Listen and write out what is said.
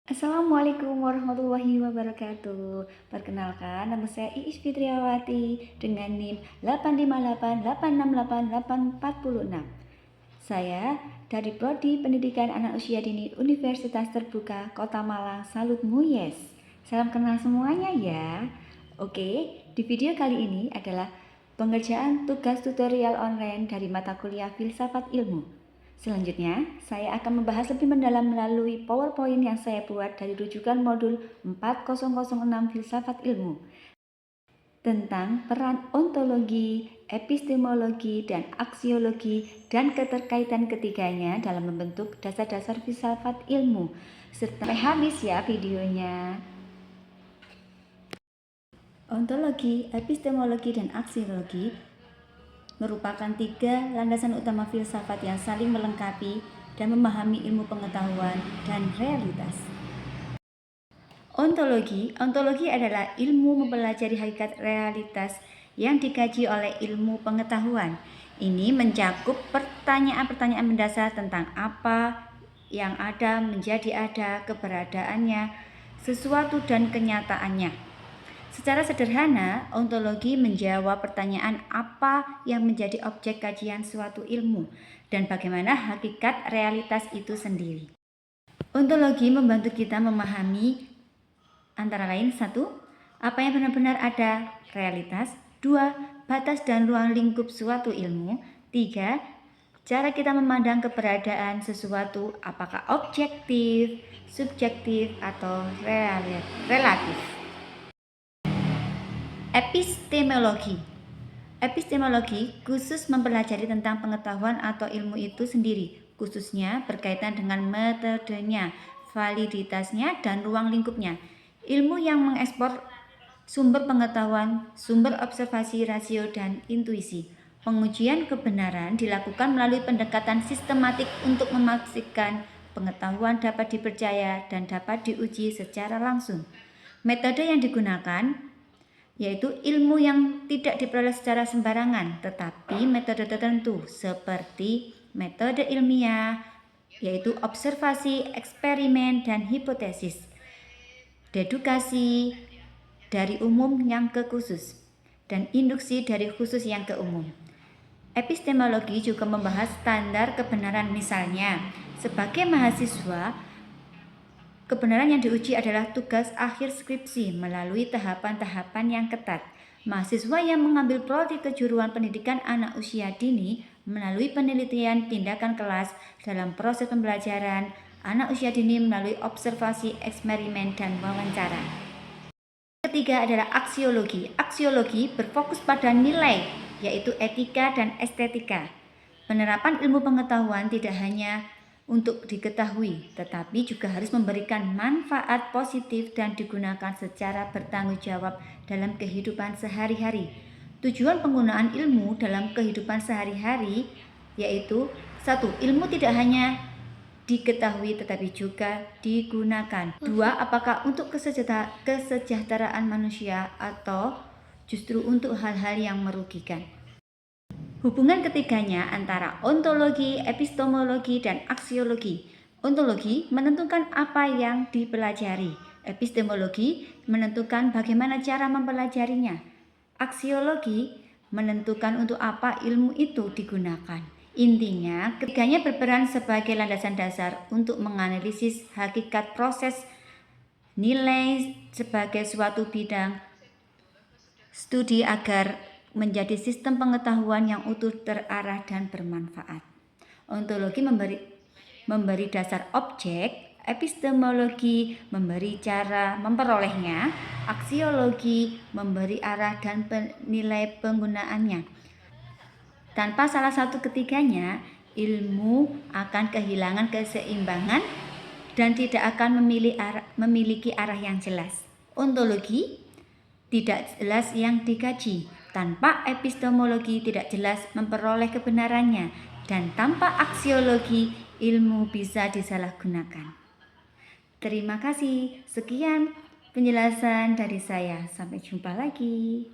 Assalamualaikum warahmatullahi wabarakatuh. Perkenalkan, nama saya Iis Fitriawati dengan NIM 858868846. Saya dari Prodi Pendidikan Anak Usia Dini Universitas Terbuka Kota Malang, Salut Muyes. Salam kenal semuanya ya. Oke, di video kali ini adalah pengerjaan tugas tutorial online dari mata kuliah Filsafat Ilmu. Selanjutnya, saya akan membahas lebih mendalam melalui PowerPoint yang saya buat dari rujukan modul 4006 Filsafat Ilmu tentang peran ontologi, epistemologi, dan aksiologi dan keterkaitan ketiganya dalam membentuk dasar-dasar filsafat ilmu. Sampai habis ya videonya. Ontologi, epistemologi, dan aksiologi merupakan tiga landasan utama filsafat yang saling melengkapi dan memahami ilmu pengetahuan dan realitas. Ontologi adalah ilmu mempelajari hakikat realitas yang dikaji oleh ilmu pengetahuan. Ini mencakup pertanyaan-pertanyaan mendasar tentang apa yang ada, menjadi ada, keberadaannya, sesuatu dan kenyataannya. Secara sederhana, ontologi menjawab pertanyaan apa yang menjadi objek kajian suatu ilmu dan bagaimana hakikat realitas itu sendiri. Ontologi membantu kita memahami antara lain 1. Apa yang benar-benar ada, realitas. 2. Batas dan ruang lingkup suatu ilmu. 3. Cara kita memandang keberadaan sesuatu, apakah objektif, subjektif, atau relatif. Epistemologi khusus mempelajari tentang pengetahuan atau ilmu itu sendiri, khususnya berkaitan dengan metodenya, validitasnya, dan ruang lingkupnya. Ilmu yang mengekspor sumber pengetahuan, sumber observasi, rasio, dan intuisi. Pengujian kebenaran dilakukan melalui pendekatan sistematik untuk memastikan pengetahuan dapat dipercaya dan dapat diuji secara langsung. Metode yang digunakan yaitu ilmu yang tidak diperoleh secara sembarangan, tetapi metode tertentu seperti metode ilmiah, yaitu observasi, eksperimen, dan hipotesis, dedukasi dari umum yang ke khusus, dan induksi dari khusus yang ke umum. Epistemologi juga membahas standar kebenaran, misalnya, sebagai mahasiswa, kebenaran yang diuji adalah tugas akhir skripsi melalui tahapan-tahapan yang ketat. Mahasiswa yang mengambil prodi kejuruan pendidikan anak usia dini melalui penelitian tindakan kelas dalam proses pembelajaran anak usia dini melalui observasi, eksperimen, dan wawancara. Ketiga adalah aksiologi. Aksiologi berfokus pada nilai, yaitu etika dan estetika. Penerapan ilmu pengetahuan tidak hanya untuk diketahui, tetapi juga harus memberikan manfaat positif dan digunakan secara bertanggung jawab dalam kehidupan sehari-hari. Tujuan penggunaan ilmu dalam kehidupan sehari-hari yaitu 1. Ilmu tidak hanya diketahui tetapi juga digunakan. 2. Apakah untuk kesejahteraan manusia atau justru untuk hal-hal yang merugikan. Hubungan ketiganya antara ontologi, epistemologi, dan aksiologi. Ontologi menentukan apa yang dipelajari. Epistemologi menentukan bagaimana cara mempelajarinya. Aksiologi menentukan untuk apa ilmu itu digunakan. Intinya, ketiganya berperan sebagai landasan dasar untuk menganalisis hakikat proses nilai sebagai suatu bidang studi agar menjadi sistem pengetahuan yang utuh, terarah, dan bermanfaat. Ontologi memberi dasar objek, epistemologi memberi cara memperolehnya, aksiologi memberi arah dan nilai penggunaannya. Tanpa salah satu ketiganya, ilmu akan kehilangan keseimbangan dan tidak akan memiliki arah yang jelas. Ontologi tidak jelas yang dikaji. Tanpa epistemologi tidak jelas memperoleh kebenarannya, dan tanpa aksiologi ilmu bisa disalahgunakan. Terima kasih. Sekian penjelasan dari saya. Sampai jumpa lagi.